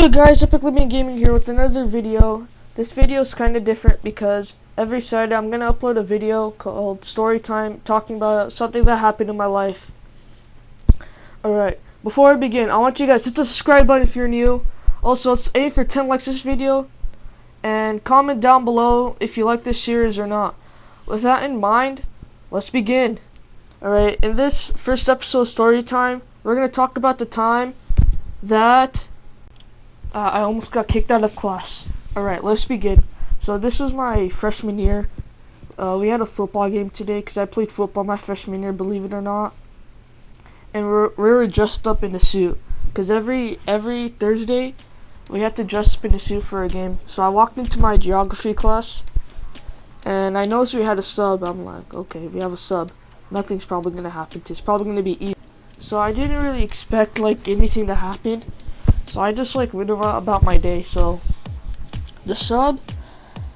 Hey guys, Epic Living Gaming here with another video. This video is kind of different because every Saturday I'm going to upload a video called Storytime talking about something that happened in my life. Alright, before I begin, I want you guys to hit the subscribe button if you're new. Also, let's aim for 10 likes this video. And comment down below if you like this series or not. With that in mind, let's begin. Alright, in this first episode of Storytime, we're going to talk about the time that I almost got kicked out of class. Alright, let's begin. So this was my freshman year. We had a football game today because I played football my freshman year, believe it or not. And we were dressed up in a suit because every Thursday we had to dress up in a suit for a game. So I walked into my geography class and I noticed we had a sub. I'm like, okay, we have a sub. Nothing's probably gonna happen to us. It's probably gonna be easy. So I didn't really expect like anything to happen. So I just like went about my day. So the sub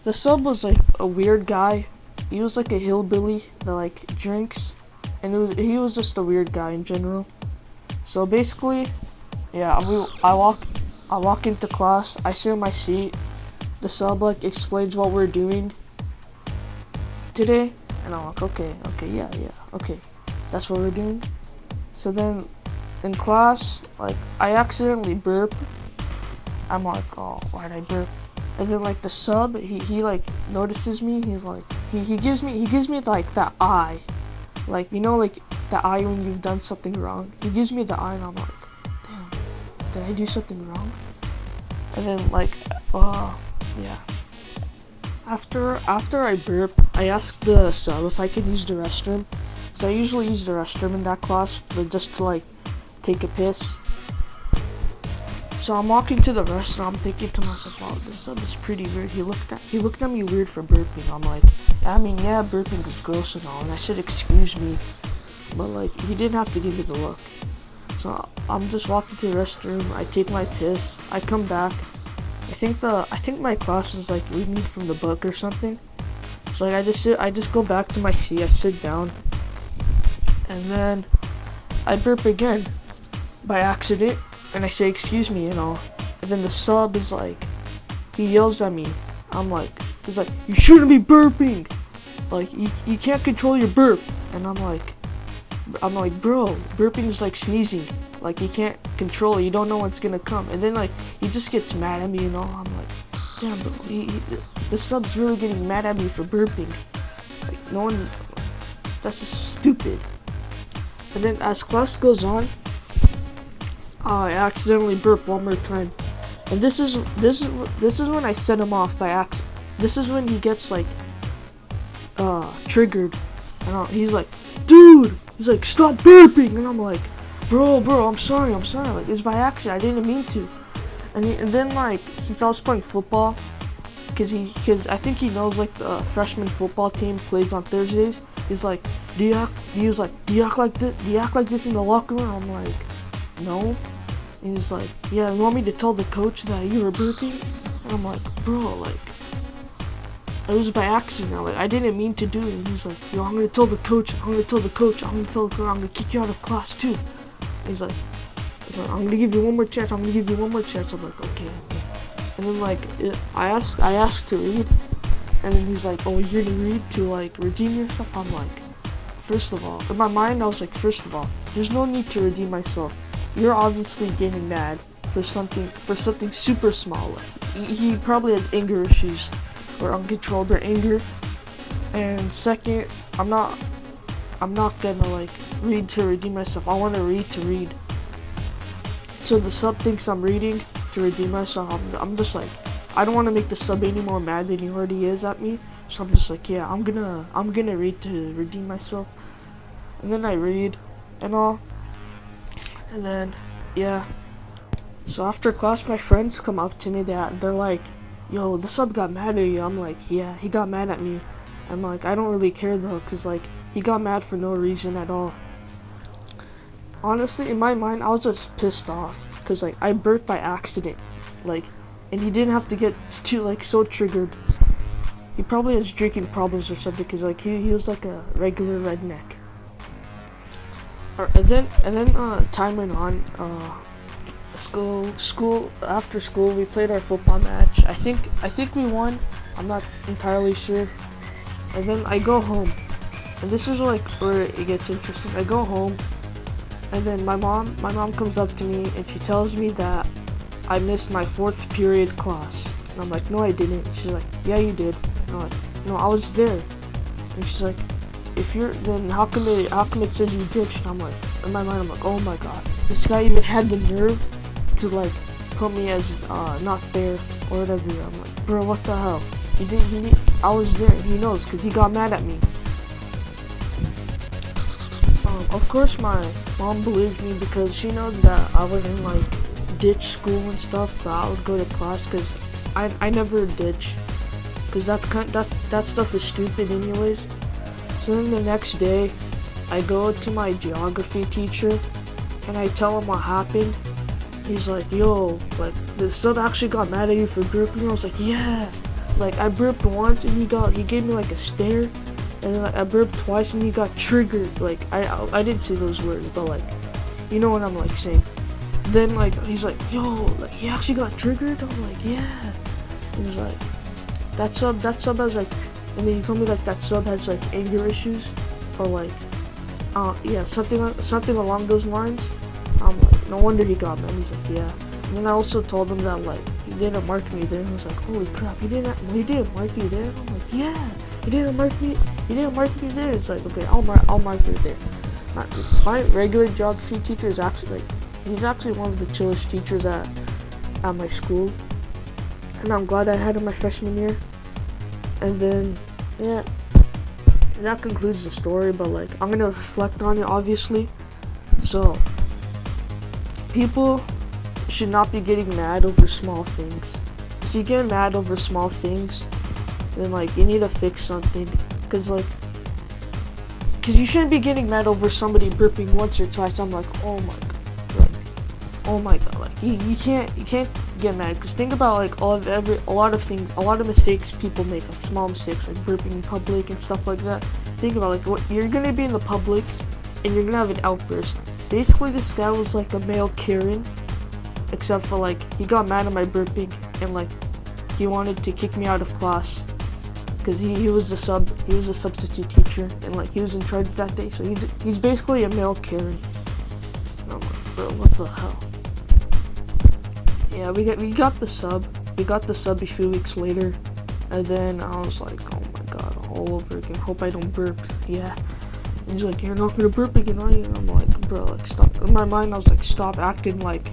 was like a weird guy. He was like a hillbilly that like drinks, and he was just a weird guy in general. So basically, yeah, I walk into class. I sit in my seat. The sub like explains what we're doing today, and I'm like, okay, yeah, okay, that's what we're doing. So then in class, like, I accidentally burp. I'm like, oh, why'd I burp? And then like the sub, he like notices me. He's like, he gives me like that eye, like, you know, like the eye when you've done something wrong. He gives me the eye, and I'm like, damn, did I do something wrong? And then like, yeah. After I burp, I asked the sub if I could use the restroom. So I usually use the restroom in that class, but just to like take a piss. So I'm walking to the restroom. I'm thinking to myself, wow, this sub is pretty weird. He looked at me weird for burping. I'm like, I mean, yeah, burping is gross and all. And I said, excuse me, but like, he didn't have to give me the look. So I'm just walking to the restroom. I take my piss. I come back. I think my class is like reading from the book or something. So like, I just go back to my seat. I sit down, and then I burp again by accident, and I say excuse me and all. And then the sub is like, he yells at me. He's like, you shouldn't be burping. Like, you can't control your burp. And I'm like, bro, burping is like sneezing. Like, you can't control it. You don't know what's gonna come. And then like, he just gets mad at me and all. I'm like, damn, bro, the sub's really getting mad at me for burping. Like, no one, that's just stupid. And then as class goes on, I accidentally burp one more time, and this is when I set him off by accident. This is when he gets like triggered, and he's like, dude, he's like, stop burping, and I'm like, bro, I'm sorry, like, it's by accident, I didn't mean to. And then like, since I was playing football, because I think he knows like the freshman football team plays on Thursdays. He's like, do you act like this? Do you act like this in the locker room? I'm like, no. And he's like, yeah, you want me to tell the coach that you were burping? And I'm like, bro, like, it was by accident. Like, I didn't mean to do it. And he's like, yo, I'm gonna tell the coach. I'm gonna kick you out of class too. And he's like, I'm gonna give you one more chance. I'm like, okay. And then like, I asked to read. And then he's like, oh, you're gonna read to like redeem yourself? I'm like, first of all, in my mind I was like, first of all, there's no need to redeem myself. You're obviously getting mad for something super small. Like, he probably has anger issues or uncontrollable anger. And second, I'm not gonna like read to redeem myself. I want to read. So the sub thinks I'm reading to redeem myself. I'm just like, I don't want to make the sub any more mad than he already is at me. So I'm just like, yeah, I'm gonna read to redeem myself. And then I read and all. And then, yeah. So after class, my friends come up to me. They're like, yo, the sub got mad at you. I'm like, yeah, he got mad at me. I'm like, I don't really care though, cause like, he got mad for no reason at all. Honestly, in my mind, I was just pissed off, cause like, I burped by accident. Like, and he didn't have to get too like so triggered. He probably has drinking problems or something, cause like he was like a regular redneck. And then time went on. after school we played our football match. I think we won. I'm not entirely sure. And then I go home. And this is like where it gets interesting. I go home and then my mom comes up to me and she tells me that I missed my 4th period class. And I'm like, no I didn't. She's like, yeah you did. And I'm like, no I was there. And she's like, then how come it says you ditched? And I'm like, in my mind I'm like, oh my god. This guy even had the nerve to like put me as not there or whatever. I'm like, bro, what the hell? I was there. He knows because he got mad at me. Of course my mom believes me because she knows that I wouldn't like ditch school and stuff, but I would go to class because I never ditch because that stuff is stupid anyways. So then the next day I go to my geography teacher and I tell him what happened. He's like, yo, like the sub actually got mad at you for burping. I was like, yeah. Like I burped once and he gave me like a stare, and then like I burped twice and he got triggered. Like I didn't say those words, but like you know what I'm like saying. Then like he's like, yo, like he actually got triggered. I'm like, yeah. And he's like, that sub has like, and then he told me like that sub has like anger issues, or like yeah, something along those lines. I'm like, no wonder he got mad. He's like, yeah. And then I also told him that like he didn't mark me there. I was like, holy crap, he didn't mark me there. I'm like, yeah, he didn't mark me there. It's like, okay, I'll mark you there. My regular geography teacher is actually like, he's actually one of the chillest teachers at my school, and I'm glad I had him my freshman year. And then yeah, that concludes the story. But like I'm gonna reflect on it obviously. So people should not be getting mad over small things. If you get mad over small things, then like you need to fix something. Cause you shouldn't be getting mad over somebody burping once or twice. I'm like, oh my god, like you can't get mad. Cause think about like a lot of mistakes people make, like small mistakes, like burping in public and stuff like that. Think about like what you're gonna be in the public and you're gonna have an outburst. Basically, this guy was like a male Karen, except for like he got mad at my burping and like he wanted to kick me out of class because he was a substitute teacher and like he was in charge that day. So he's basically a male Karen. And I'm like, bro, what the hell? Yeah, we got the sub. We got the sub a few weeks later, and then I was like, oh my god, all over again. Hope I don't burp. Yeah. And he's like, you're not gonna burp again, are you? And I'm like, bro, like stop. In my mind, I was like, stop acting like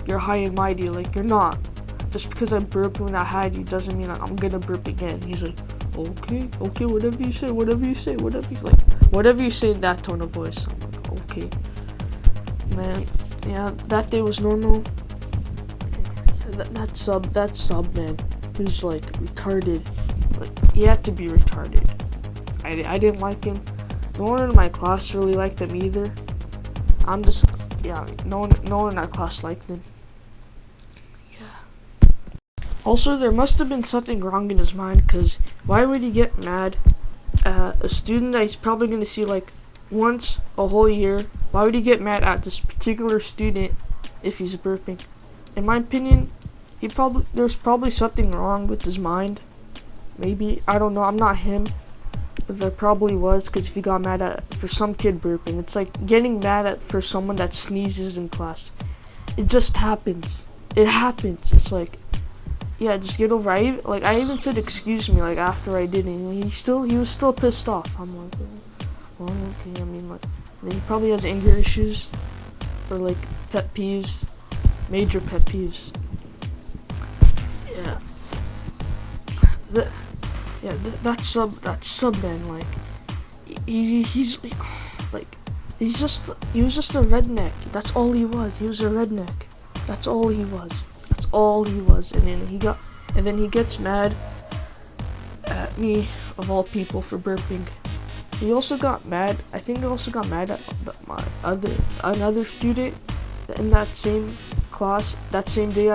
you're high and mighty. Like you're not. Just because I burped when I had you doesn't mean like, I'm gonna burp again. He's like, okay, whatever you say, whatever you say in that tone of voice. I'm like, okay, man. Yeah, that day was normal. That sub, man, he was like retarded. Like he had to be retarded. I didn't like him. No one in my class really liked him either. No one in our class liked him. Yeah. Also, there must have been something wrong in his mind, because why would he get mad at a student that he's probably going to see like once a whole year? Why would he get mad at this particular student if he's burping? In my opinion, there's probably something wrong with his mind. Maybe, I don't know, I'm not him, but there probably was, because if he got mad at for some kid burping, it's like getting mad at for someone that sneezes in class. It just happens. It happens. It's like, yeah, just get over it. I even said excuse me like after I did it, and he was still pissed off. I'm like, well, okay, I mean, like, he probably has anger issues or like pet peeves, major pet peeves. Yeah. That sub man, like, he was just a redneck. That's all he was. He was a redneck. That's all he was. And then he gets mad at me, of all people, for burping. He also got mad. I think he also got mad at another student in that same class. That same day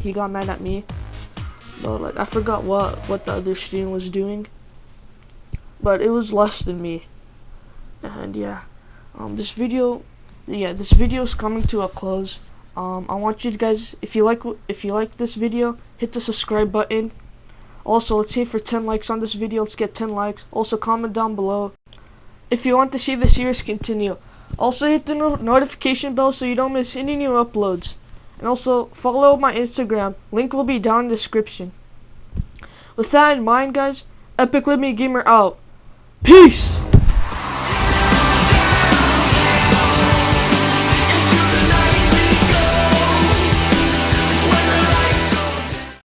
he got mad at me. But like I forgot what the other student was doing. But it was less than me. And yeah, this video is coming to a close. I want you guys, if you like this video, hit the subscribe button. Also, let's aim for 10 likes on this video. Let's get 10 likes. Also, comment down below if you want to see the series continue. Also, hit the notification bell so you don't miss any new uploads. And also, follow my Instagram. Link will be down in the description. With that in mind, guys, Epic Living Gamer out. Peace!